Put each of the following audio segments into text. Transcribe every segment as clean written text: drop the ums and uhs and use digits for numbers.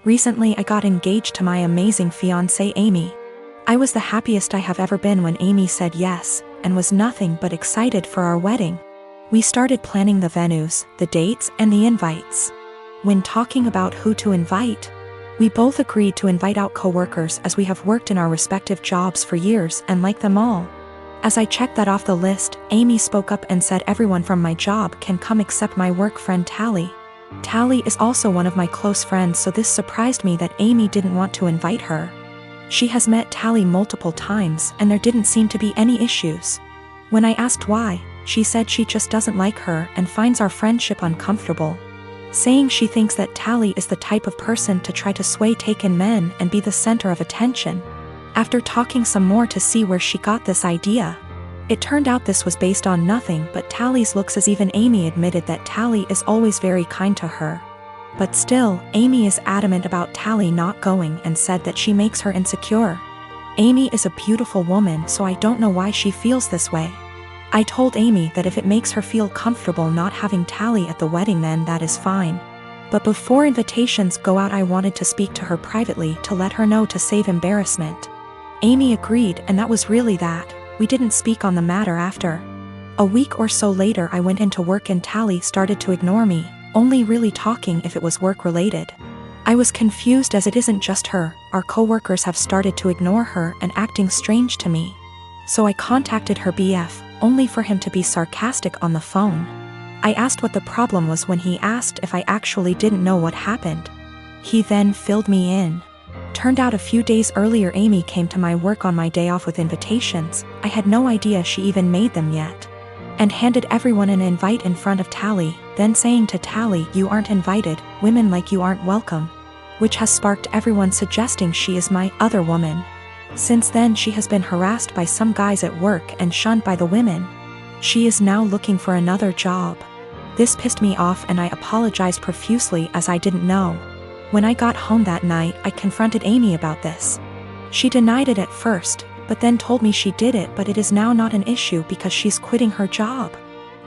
Recently I got engaged to my amazing fiancée Amy. I was the happiest I have ever been when Amy said yes, and was nothing but excited for our wedding. We started planning the venues, the dates, and the invites. When talking about who to invite, we both agreed to invite out coworkers as we have worked in our respective jobs for years and like them all. As I checked that off the list, Amy spoke up and said everyone from my job can come except my work friend Tally. Tally is also one of my close friends, so this surprised me that Amy didn't want to invite her. She has met Tally multiple times and there didn't seem to be any issues. When I asked why, she said she just doesn't like her and finds our friendship uncomfortable, saying she thinks that Tally is the type of person to try to sway taken men and be the center of attention. After talking some more to see where she got this idea, it turned out this was based on nothing but Tally's looks, as even Amy admitted that Tally is always very kind to her. But still, Amy is adamant about Tally not going and said that she makes her insecure. Amy is a beautiful woman, so I don't know why she feels this way. I told Amy that if it makes her feel comfortable not having Tally at the wedding, then that is fine. But before invitations go out, I wanted to speak to her privately to let her know to save embarrassment. Amy agreed, and that was really that. We didn't speak on the matter after. A week or so later I went into work and Tally started to ignore me, only really talking if it was work related. I was confused as it isn't just her, our coworkers have started to ignore her and acting strange to me. So I contacted her BF, only for him to be sarcastic on the phone. I asked what the problem was when he asked if I actually didn't know what happened. He then filled me in. Turned out a few days earlier Amy came to my work on my day off with invitations. I had no idea she even made them yet. And handed everyone an invite in front of Tally, then saying to Tally, "You aren't invited, women like you aren't welcome," which has sparked everyone suggesting she is my other woman. Since then she has been harassed by some guys at work and shunned by the women. She is now looking for another job. This pissed me off and I apologized profusely as I didn't know. When I got home that night, I confronted Amy about this. She denied it at first, but then told me she did it, but it is now not an issue because she's quitting her job.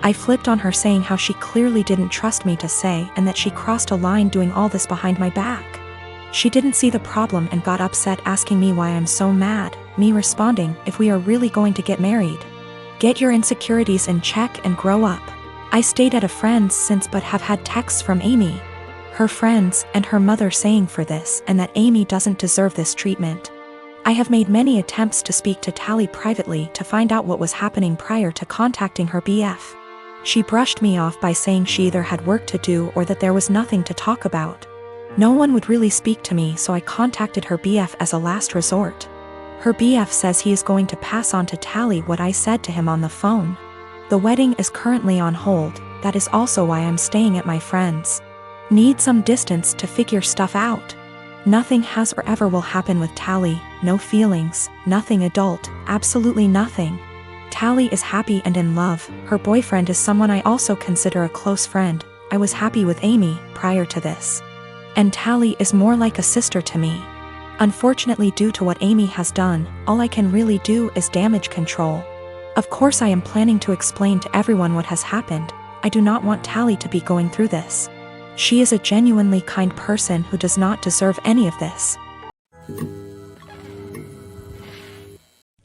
I flipped on her, saying how she clearly didn't trust me to say and that she crossed a line doing all this behind my back. She didn't see the problem and got upset, asking me why I'm so mad, me responding, "If we are really going to get married, get your insecurities in check and grow up." I stayed at a friend's since but have had texts from Amy, her friends, and her mother saying for this and that Amy doesn't deserve this treatment. I have made many attempts to speak to Tally privately to find out what was happening prior to contacting her BF. She brushed me off by saying she either had work to do or that there was nothing to talk about. No one would really speak to me, so I contacted her BF as a last resort. Her BF says he is going to pass on to Tally what I said to him on the phone. The wedding is currently on hold, that is also why I'm staying at my friend's. Need some distance to figure stuff out. Nothing has or ever will happen with Tally, no feelings, nothing adult, absolutely nothing. Tally is happy and in love, her boyfriend is someone I also consider a close friend. I was happy with Amy prior to this. And Tally is more like a sister to me. Unfortunately, due to what Amy has done, all I can really do is damage control. Of course I am planning to explain to everyone what has happened. I do not want Tally to be going through this. She is a genuinely kind person who does not deserve any of this.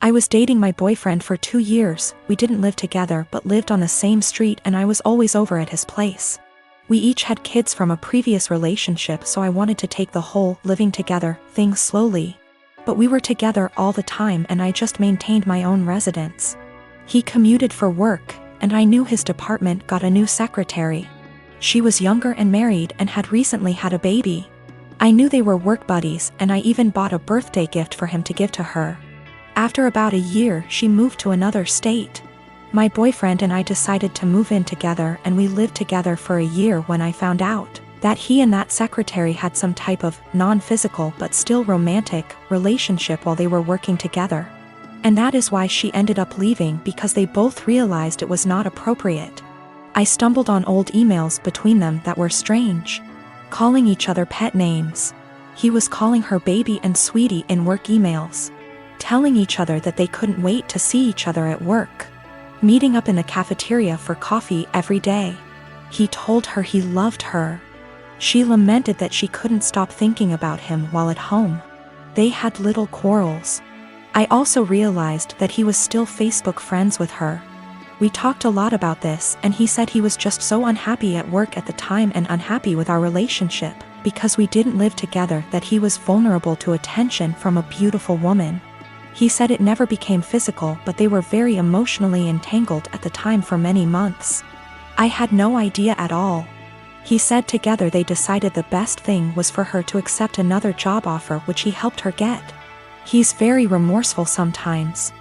I was dating my boyfriend for 2 years. We didn't live together but lived on the same street and I was always over at his place. We each had kids from a previous relationship, so I wanted to take the whole living together thing slowly. But we were together all the time and I just maintained my own residence. He commuted for work, and I knew his department got a new secretary. She was younger and married and had recently had a baby. I knew they were work buddies and I even bought a birthday gift for him to give to her. After about a year, she moved to another state. My boyfriend and I decided to move in together and we lived together for a year when I found out that he and that secretary had some type of non-physical but still romantic relationship while they were working together. And that is why she ended up leaving, because they both realized it was not appropriate. I stumbled on old emails between them that were strange, calling each other pet names. He was calling her baby and sweetie in work emails, telling each other that they couldn't wait to see each other at work, meeting up in the cafeteria for coffee every day. He told her he loved her. She lamented that she couldn't stop thinking about him while at home. They had little quarrels. I also realized that he was still Facebook friends with her. We talked a lot about this, and he said he was just so unhappy at work at the time and unhappy with our relationship, because we didn't live together, that he was vulnerable to attention from a beautiful woman. He said it never became physical, but they were very emotionally entangled at the time for many months. I had no idea at all. He said together they decided the best thing was for her to accept another job offer, which he helped her get. He's very remorseful sometimes.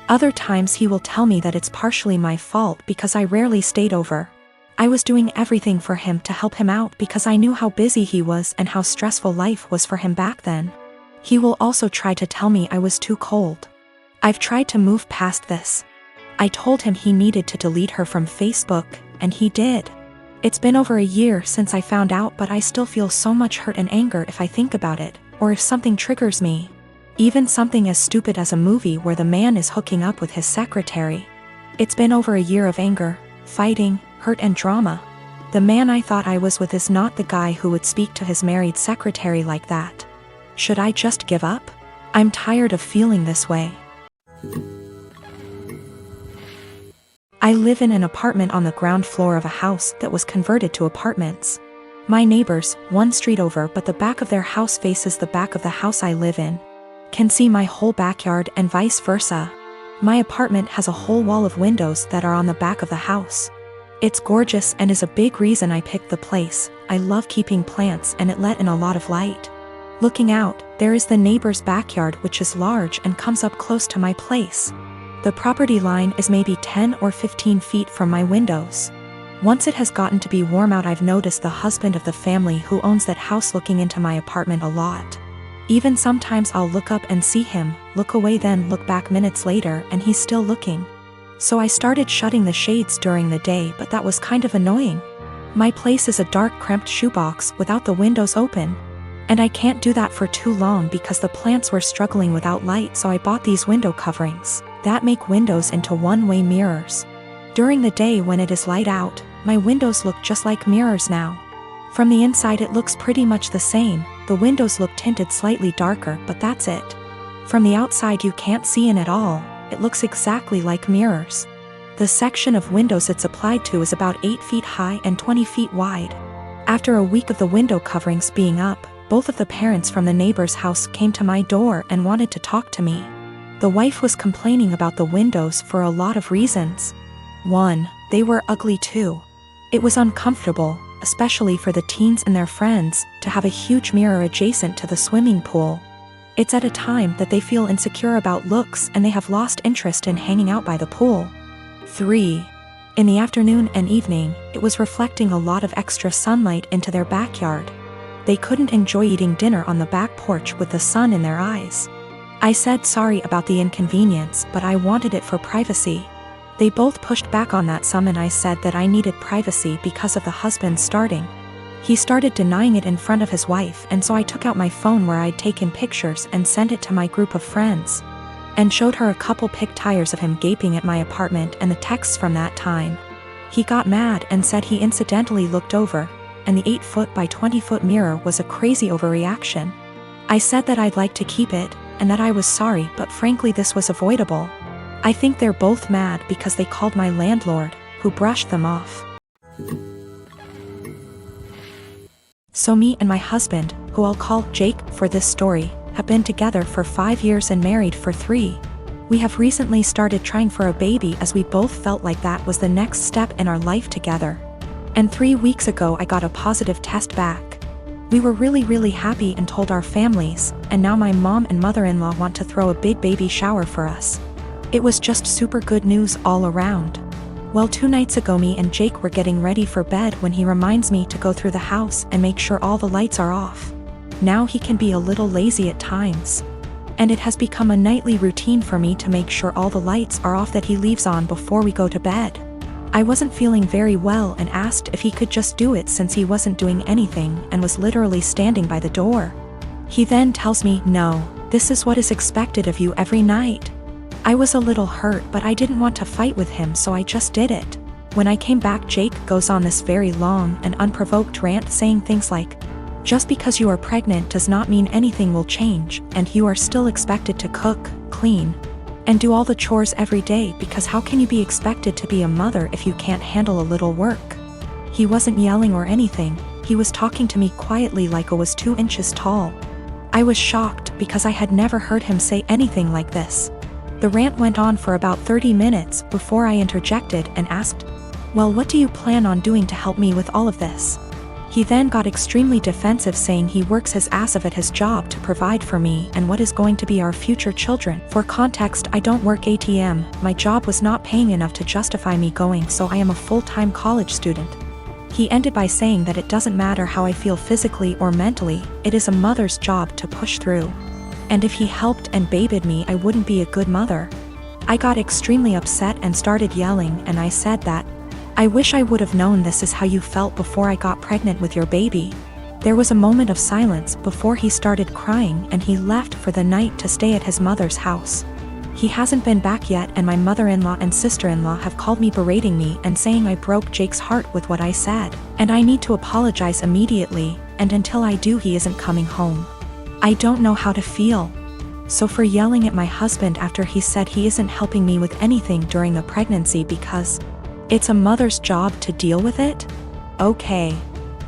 Other times he will tell me that it's partially my fault because I rarely stayed over. I was doing everything for him to help him out because I knew how busy he was and how stressful life was for him back then. He will also try to tell me I was too cold. I've tried to move past this. I told him he needed to delete her from Facebook, and he did. It's been over a year since I found out, but I still feel so much hurt and anger if I think about it, or if something triggers me. Even something as stupid as a movie where the man is hooking up with his secretary. It's been over a year of anger, fighting, hurt and drama. The man I thought I was with is not the guy who would speak to his married secretary like that. Should I just give up? I'm tired of feeling this way. I live in an apartment on the ground floor of a house that was converted to apartments. My neighbors, one street over but the back of their house faces the back of the house I live in, can see my whole backyard and vice versa. My apartment has a whole wall of windows that are on the back of the house. It's gorgeous and is a big reason I picked the place. I love keeping plants and it let in a lot of light. Looking out, there is the neighbor's backyard, which is large and comes up close to my place. The property line is maybe 10 or 15 feet from my windows. Once it has gotten to be warm out, I've noticed the husband of the family who owns that house looking into my apartment a lot. Even sometimes I'll look up and see him, look away, then look back minutes later and he's still looking. So I started shutting the shades during the day, but that was kind of annoying. My place is a dark, cramped shoebox without the windows open. And I can't do that for too long because the plants were struggling without light, so I bought these window coverings that make windows into one-way mirrors. During the day when it is light out, my windows look just like mirrors now. From the inside it looks pretty much the same. The windows look tinted slightly darker, but that's it. From the outside you can't see in at all. It looks exactly like mirrors. The section of windows it's applied to is about 8 feet high and 20 feet wide. After a week of the window coverings being up, both of the parents from the neighbor's house came to my door and wanted to talk to me. The wife was complaining about the windows for a lot of reasons. 1, they were ugly too. It was uncomfortable, especially for the teens and their friends, to have a huge mirror adjacent to the swimming pool. It's at a time that they feel insecure about looks and they have lost interest in hanging out by the pool. 3, in the afternoon and evening, it was reflecting a lot of extra sunlight into their backyard. They couldn't enjoy eating dinner on the back porch with the sun in their eyes. I said sorry about the inconvenience, but I wanted it for privacy. They both pushed back on that some, and I said that I needed privacy because of the husband starting. He started denying it in front of his wife, and so I took out my phone where I'd taken pictures and sent it to my group of friends. And showed her a couple pictures of him gaping at my apartment and the texts from that time. He got mad and said he incidentally looked over, and the 8-foot by 20-foot mirror was a crazy overreaction. I said that I'd like to keep it, and that I was sorry, but frankly this was avoidable. I think they're both mad because they called my landlord, who brushed them off. So me and my husband, who I'll call Jake for this story, have been together for 5 years and married for 3. We have recently started trying for a baby as we both felt like that was the next step in our life together. And 3 weeks ago I got a positive test back. We were really happy and told our families, and now my mom and mother-in-law want to throw a big baby shower for us. It was just super good news all around. Well, 2 nights ago me and Jake were getting ready for bed when he reminds me to go through the house and make sure all the lights are off. Now he can be a little lazy at times. And it has become a nightly routine for me to make sure all the lights are off that he leaves on before we go to bed. I wasn't feeling very well and asked if he could just do it since he wasn't doing anything and was literally standing by the door. He then tells me, "No, this is what is expected of you every night." I was a little hurt, but I didn't want to fight with him, so I just did it. When I came back, Jake goes on this very long and unprovoked rant saying things like, Just because you are pregnant does not mean anything will change, and you are still expected to cook, clean, and do all the chores every day, because how can you be expected to be a mother if you can't handle a little work? He wasn't yelling or anything, he was talking to me quietly like I was 2 inches tall. I was shocked because I had never heard him say anything like this. The rant went on for about 30 minutes before I interjected and asked, "Well, what do you plan on doing to help me with all of this?" He then got extremely defensive, saying he works his ass off at his job to provide for me and what is going to be our future children. For context, I don't work ATM, my job was not paying enough to justify me going, so I am a full-time college student. He ended by saying that it doesn't matter how I feel physically or mentally, it is a mother's job to push through. And if he helped and babied me, I wouldn't be a good mother. I got extremely upset and started yelling, and I said that, "I wish I would have known this is how you felt before I got pregnant with your baby." There was a moment of silence before he started crying, and he left for the night to stay at his mother's house. He hasn't been back yet, and my mother-in-law and sister-in-law have called me berating me and saying I broke Jake's heart with what I said, and I need to apologize immediately, and until I do he isn't coming home. I don't know how to feel. So for yelling at my husband after he said he isn't helping me with anything during the pregnancy because it's a mother's job to deal with it? Okay.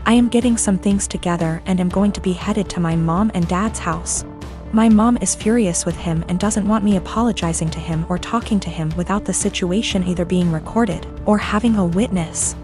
I am getting some things together and am going to be headed to my mom and dad's house. My mom is furious with him and doesn't want me apologizing to him or talking to him without the situation either being recorded or having a witness.